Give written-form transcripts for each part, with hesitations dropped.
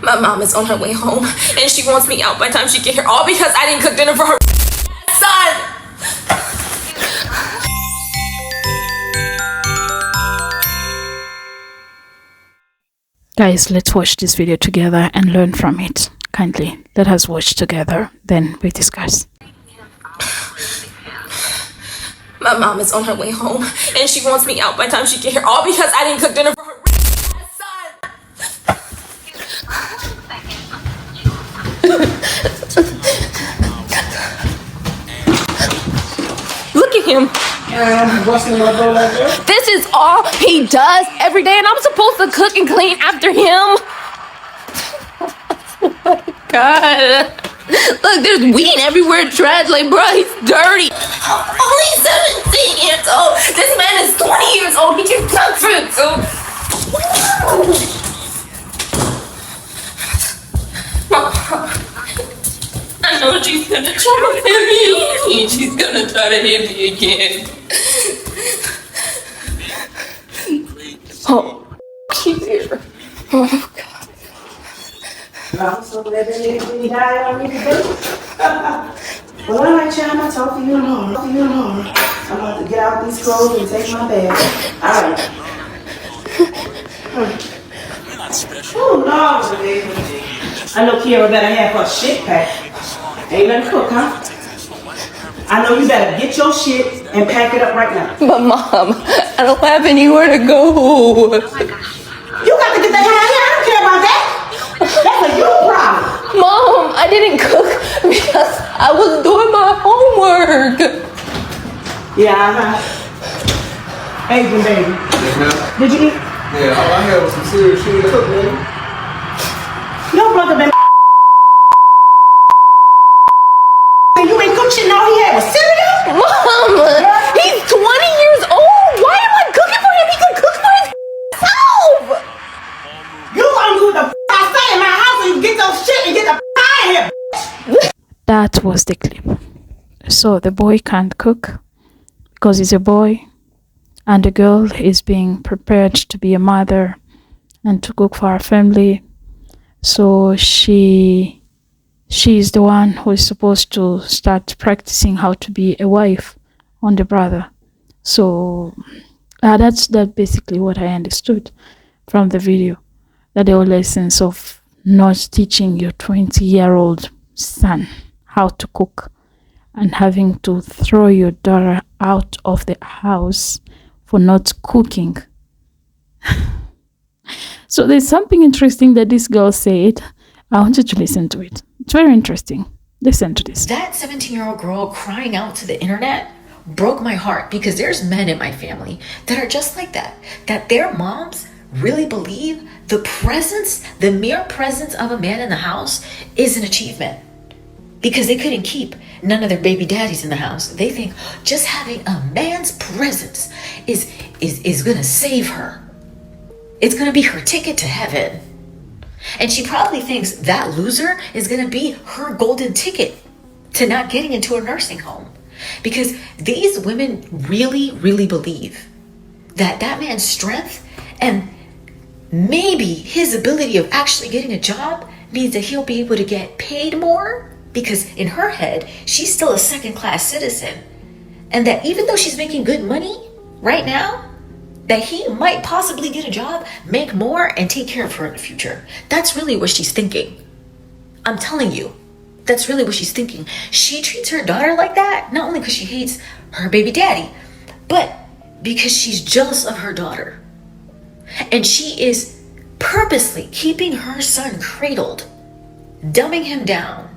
My mom is on her way home, and she wants me out by the time she get here, all because I didn't cook dinner for her son. Guys, let's watch this video together and learn from it. Kindly, let us watch together, then we discuss. My mom is on her way home, and she wants me out by the time she get here, all because I didn't cook dinner for her son. Look at him. This is all he does every day, and I'm supposed to cook and clean after him. Oh my God. Look, there's weed everywhere, trash, like, bro, he's dirty. Only 17 years old. This man is 20 years old. He can cook food, so. I know she's gonna try to hit me. She's gonna try to hit me again. Oh, she's here. Oh, God. I'm so glad that nigga died on me today. Well, all right, y'all, I'll talk to you tomorrow. I'm about to get out these clothes and take my bath. All right. Oh, Lord, baby. I know Kiara better have her shit packed. Ain't nothing cook, huh? I know you better get your shit and pack it up right now. But Mom, I don't have anywhere to go. You got to get the hell out of here. I don't care about that. That's a you problem. Mom, I didn't cook because I was doing my homework. Yeah, Adrian, baby. Yes, ma'am. Did you eat? Yeah, all I had was some serious shit to cook, man. Your brother been you ain't cook shit and all he had was cereal? Mom, he's 20 years old. Why am I cooking for him? He can cook for himself. You gonna do the I say in my house and get those shit and get the out of here. That was the clip. So the boy can't cook because he's a boy, and the girl is being prepared to be a mother and to cook for her family. So she's the one who is supposed to start practicing how to be a wife on the brother. So that's basically what I understood from the video, that the whole essence of not teaching your 20-year-old son how to cook and having to throw your daughter out of the house for not cooking. So there's something interesting that this girl said. I want you to listen to it. It's very interesting. Listen to this. That 17-year-old girl crying out to the internet broke my heart, because there's men in my family that are just like that their moms really believe the mere presence of a man in the house is an achievement, because they couldn't keep none of their baby daddies in the house. They think just having a man's presence is gonna save her. It's gonna be her ticket to heaven. And she probably thinks that loser is gonna be her golden ticket to not getting into a nursing home. Because these women really, really believe that man's strength and maybe his ability of actually getting a job means that he'll be able to get paid more, because in her head, she's still a second-class citizen. And that even though she's making good money right now, that he might possibly get a job, make more, and take care of her in the future. That's really what she's thinking. I'm telling you, that's really what she's thinking. She treats her daughter like that, not only because she hates her baby daddy, but because she's jealous of her daughter. And she is purposely keeping her son cradled, dumbing him down.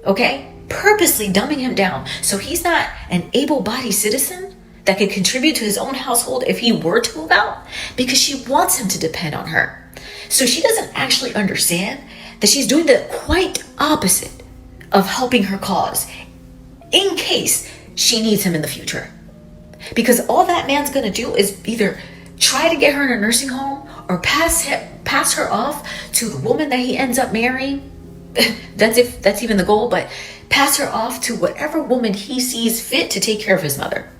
Okay? Purposely dumbing him down so he's not an able-bodied citizen that could contribute to his own household if he were to move out, because she wants him to depend on her. So she doesn't actually understand that she's doing the quite opposite of helping her cause in case she needs him in the future. Because all that man's gonna do is either try to get her in a nursing home or pass her off to the woman that he ends up marrying. That's even the goal, but pass her off to whatever woman he sees fit to take care of his mother.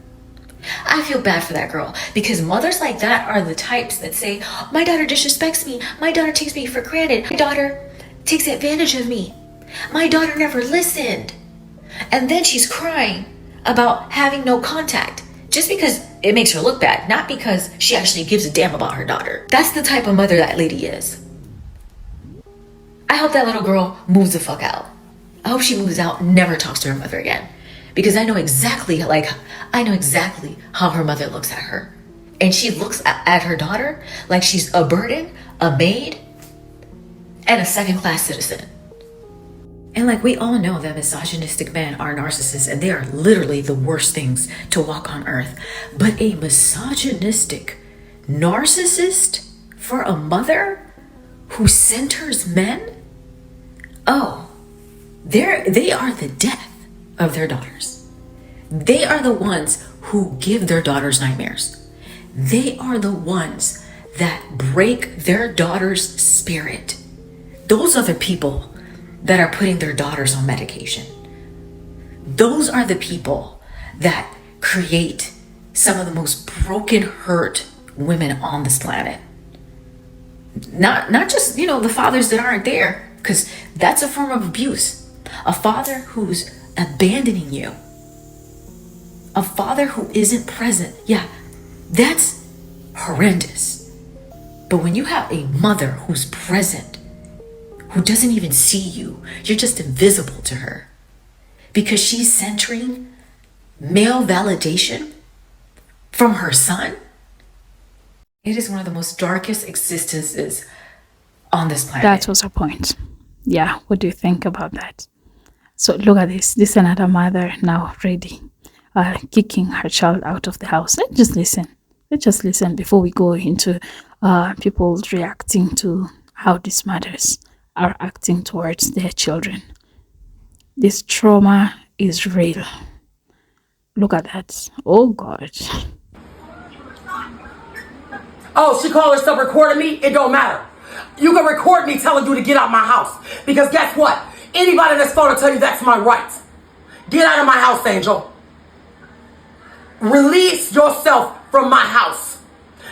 I feel bad for that girl because mothers like that are the types that say, my daughter disrespects me. My daughter takes me for granted. My daughter takes advantage of me. My daughter never listened. And then she's crying about having no contact just because it makes her look bad, not because she actually gives a damn about her daughter. That's the type of mother that lady is. I hope that little girl moves the fuck out. I hope she moves out and never talks to her mother again. Because I know exactly how her mother looks at her. And she looks at her daughter like she's a burden, a maid, and a second-class citizen. And like we all know that misogynistic men are narcissists and they are literally the worst things to walk on earth. But a misogynistic narcissist for a mother who centers men? Oh, they are the death of their daughters. They are the ones who give their daughters nightmares. They are the ones that break their daughter's spirit. Those are the people that are putting their daughters on medication. Those are the people that create some of the most broken, hurt women on this planet. Not just, the fathers that aren't there, because that's a form of abuse. A father who's abandoning you. A father who isn't present. Yeah, that's horrendous. But when you have a mother who's present, who doesn't even see you, you're just invisible to her because she's centering male validation from her son. It is one of the most darkest existences on this planet. That was her point. Yeah, what do you think about that? So look at this. This is another mother now ready, kicking her child out of the house. Let's just listen before we go into people reacting to how these mothers are acting towards their children. This trauma is real. Look at that. Oh God. Oh, she called herself recording me? It don't matter. You can record me telling you to get out my house. Because guess what? Anybody that's phone will tell you that's my right. Get out of my house, Angel. Release yourself from my house.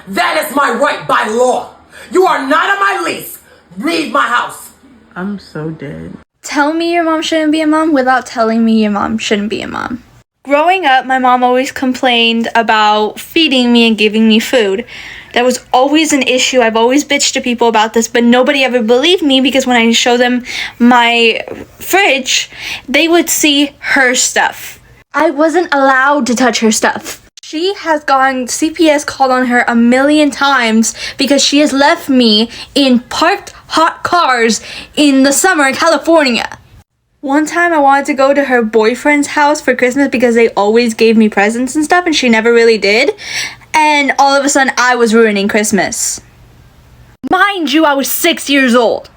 That is my right by law. You are not on my lease. Leave my house. I'm so dead. Tell me your mom shouldn't be a mom without telling me your mom shouldn't be a mom. Growing up, my mom always complained about feeding me and giving me food. That was always an issue. I've always bitched to people about this, but nobody ever believed me because when I show them my fridge, they would see her stuff. I wasn't allowed to touch her stuff. She has gone, CPS called on her a million times because she has left me in parked hot cars in the summer in California. One time I wanted to go to her boyfriend's house for Christmas because they always gave me presents and stuff and she never really did. And all of a sudden I was ruining Christmas. Mind you, I was 6 years old.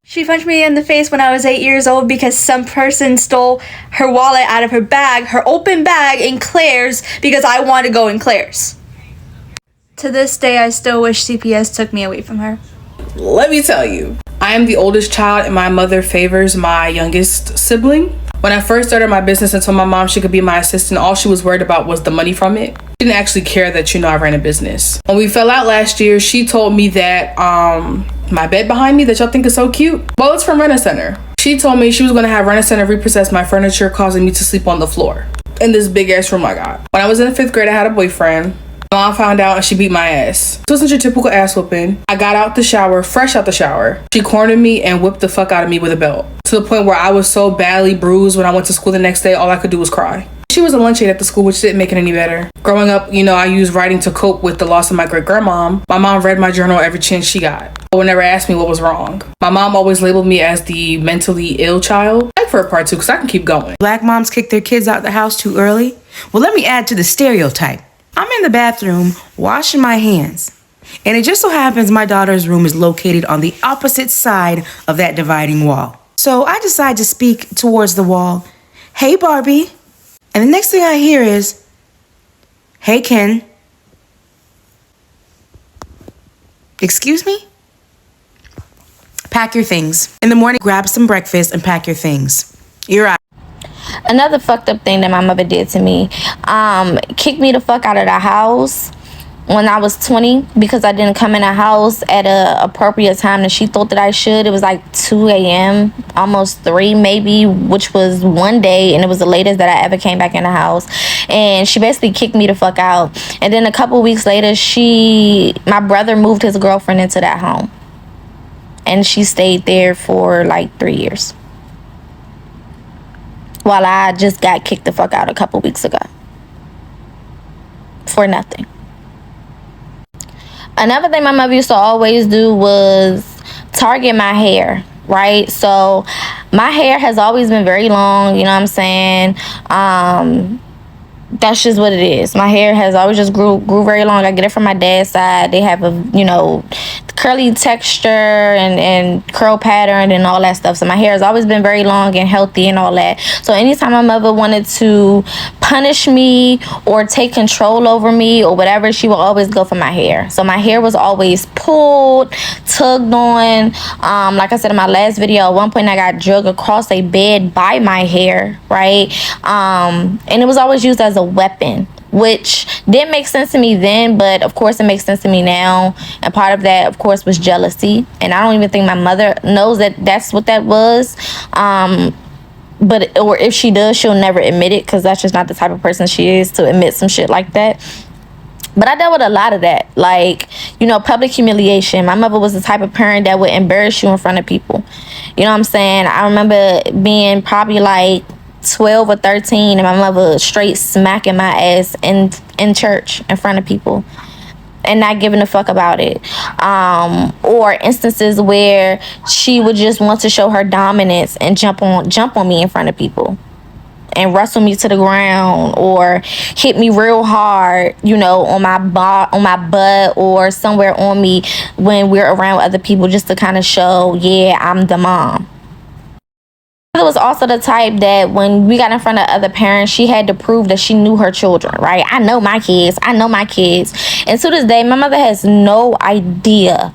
She punched me in the face when I was 8 years old because some person stole her wallet out of her bag, her open bag in Claire's because I wanted to go in Claire's. To this day, I still wish CPS took me away from her. Let me tell you, I am the oldest child and my mother favors my youngest sibling. When I first started my business and told my mom she could be my assistant, all she was worried about was the money from it. She didn't actually care that, I ran a business. When we fell out last year, she told me that my bed behind me that y'all think is so cute, well, it's from Rent-A-Center. She told me she was gonna have Rent-A-Center repossess my furniture, causing me to sleep on the floor in this big ass room I got. When I was in the 5th grade, I had a boyfriend. My mom found out and she beat my ass. This wasn't your typical ass whooping. I got out the shower, fresh out the shower. She cornered me and whipped the fuck out of me with a belt. To the point where I was so badly bruised when I went to school the next day, all I could do was cry. She was a lunch aide at the school, which didn't make it any better. Growing up, I used writing to cope with the loss of my great-grandmom. My mom read my journal every chance she got, but would never ask me what was wrong. My mom always labeled me as the mentally ill child. Like for a part 2, because I can keep going. Black moms kick their kids out the house too early? Well, let me add to the stereotype. I'm in the bathroom washing my hands, and it just so happens my daughter's room is located on the opposite side of that dividing wall. So I decide to speak towards the wall. Hey, Barbie. And the next thing I hear is, hey, Ken. Excuse me? Pack your things. In the morning, grab some breakfast and pack your things. You're out. Another fucked up thing that my mother did to me, kicked me the fuck out of the house when I was 20 because I didn't come in the house at a appropriate time that she thought that I should. It was like 2 a.m., almost 3 maybe, which was one day, and it was the latest that I ever came back in the house. And she basically kicked me the fuck out. And then a couple weeks later, my brother moved his girlfriend into that home. And she stayed there for like 3 years. While I just got kicked the fuck out a couple weeks ago. For nothing. Another thing my mother used to always do was target my hair, right? So my hair has always been very long, you know what I'm saying? That's just what it is. My hair has always just grew very long. I get it from my dad's side. They have a, curly texture and curl pattern and all that stuff. So my hair has always been very long and healthy and all that. So anytime my mother wanted to punish me or take control over me or whatever, she would always go for my hair. So my hair was always pulled, tugged on. Like I said in my last video, at one point I got dragged across a bed by my hair, right? And it was always used as a weapon, which didn't make sense to me then, but of course it makes sense to me now. And part of that, of course, was jealousy. And I don't even think my mother knows that that's what that was. Or if she does, she'll never admit it, because that's just not the type of person she is to admit some shit like that. But I dealt with a lot of that, like, public humiliation. My mother was the type of parent that would embarrass you in front of people. You know what I'm saying? I remember being probably like 12 or 13 and my mother straight smacking my ass in church in front of people and not giving a fuck about it. Or instances where she would just want to show her dominance and jump on me in front of people and wrestle me to the ground or hit me real hard, on my butt or somewhere on me when we're around other people, just to kind of show, yeah, I'm the mom. It was also the type that when we got in front of other parents, she had to prove that she knew her children, right? I know my kids. And to this day, my mother has no idea.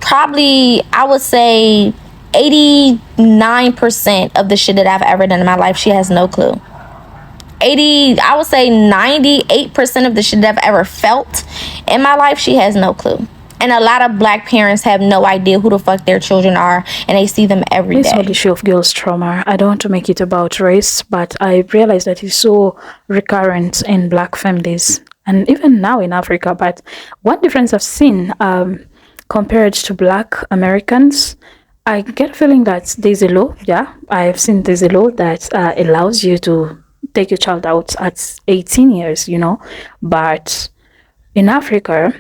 Probably, I would say 89% of the shit that I've ever done in my life, she has no clue. I would say 98% of the shit that I've ever felt in my life, she has no clue. And a lot of black parents have no idea who the fuck their children are, and they see them every day. This whole issue of girls' trauma, I don't want to make it about race, but I realize that it's so recurrent in black families and even now in Africa. But one difference I've seen compared to black Americans, I get a feeling that there's a law. Yeah, I've seen there's a law that allows you to take your child out at 18 years, But in Africa,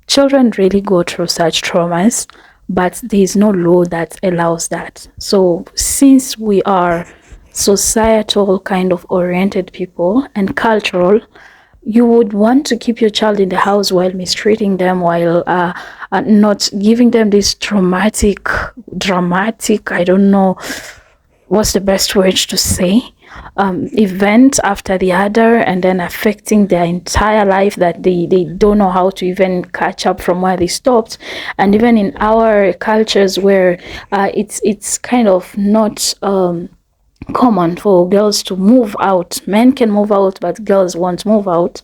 children really go through such traumas, but there is no law that allows that. So since we are societal kind of oriented people and cultural, you would want to keep your child in the house while mistreating them, while not giving them this dramatic, I don't know what's the best word to say, event after the other, and then affecting their entire life that they don't know how to even catch up from where they stopped. And even in our cultures where it's kind of not common for girls to move out. Men can move out, but girls won't move out.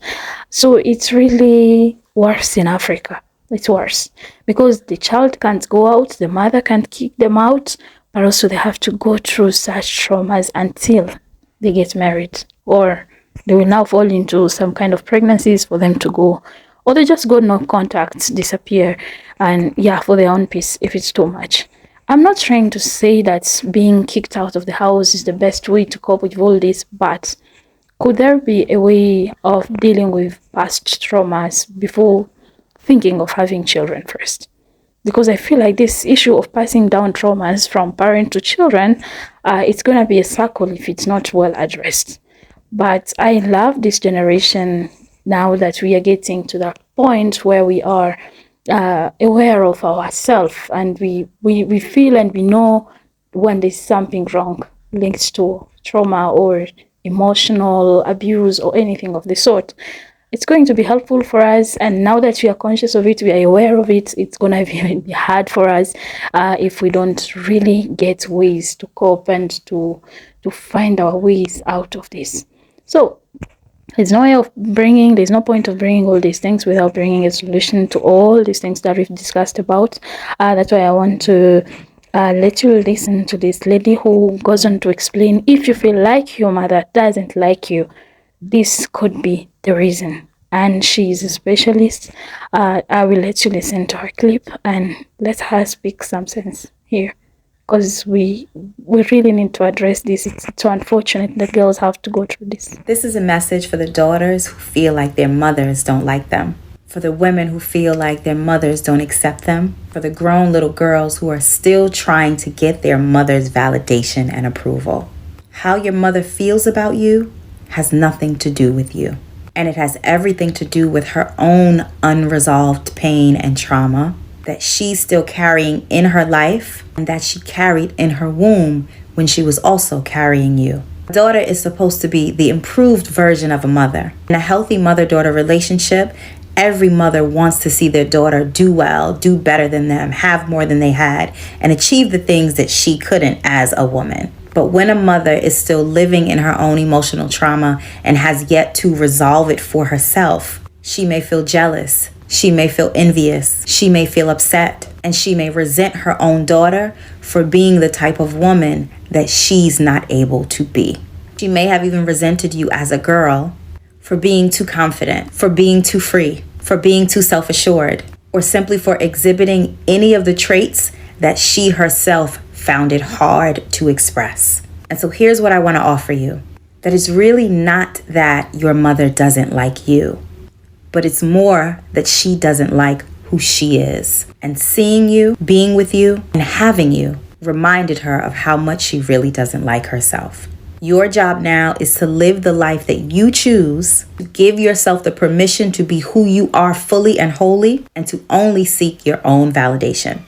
So it's really worse in Africa. It's worse because the child can't go out, the mother can't kick them out, but also they have to go through such traumas until they get married, or they will now fall into some kind of pregnancies for them to go, or they just go no contact, disappear, and for their own peace if it's too much. I'm not trying to say that being kicked out of the house is the best way to cope with all this, but could there be a way of dealing with past traumas before thinking of having children first? Because I feel like this issue of passing down traumas from parent to children, it's going to be a circle if it's not well addressed. But I love this generation now that we are getting to that point where we are aware of ourselves, and we feel and we know when there's something wrong linked to trauma or emotional abuse or anything of the sort. It's going to be helpful for us, and now that we are conscious of it, we are aware of it, it's going to be hard for us if we don't really get ways to cope and to find our ways out of this. So There's no point of bringing all these things without bringing a solution to all these things that we've discussed about. That's why I want to let you listen to this lady who goes on to explain, if you feel like your mother doesn't like you, this could be the reason. And she's a specialist. I will let you listen to her clip and let her speak some sense here, because we really need to address this. It's so unfortunate that girls have to go through this. This is a message for the daughters who feel like their mothers don't like them, for the women who feel like their mothers don't accept them, for the grown little girls who are still trying to get their mother's validation and approval. How your mother feels about you has nothing to do with you. And it has everything to do with her own unresolved pain and trauma that she's still carrying in her life and that she carried in her womb when she was also carrying you. A daughter is supposed to be the improved version of a mother. In a healthy mother-daughter relationship, every mother wants to see their daughter do well, do better than them, have more than they had, and achieve the things that she couldn't as a woman. But when a mother is still living in her own emotional trauma and has yet to resolve it for herself, she may feel jealous, she may feel envious, she may feel upset, and she may resent her own daughter for being the type of woman that she's not able to be. She may have even resented you as a girl for being too confident, for being too free, for being too self-assured, or simply for exhibiting any of the traits that she herself found it hard to express. And so here's what I want to offer you. That it's really not that your mother doesn't like you, but it's more that she doesn't like who she is. And seeing you, being with you, and having you reminded her of how much she really doesn't like herself. Your job now is to live the life that you choose, to give yourself the permission to be who you are fully and wholly, and to only seek your own validation.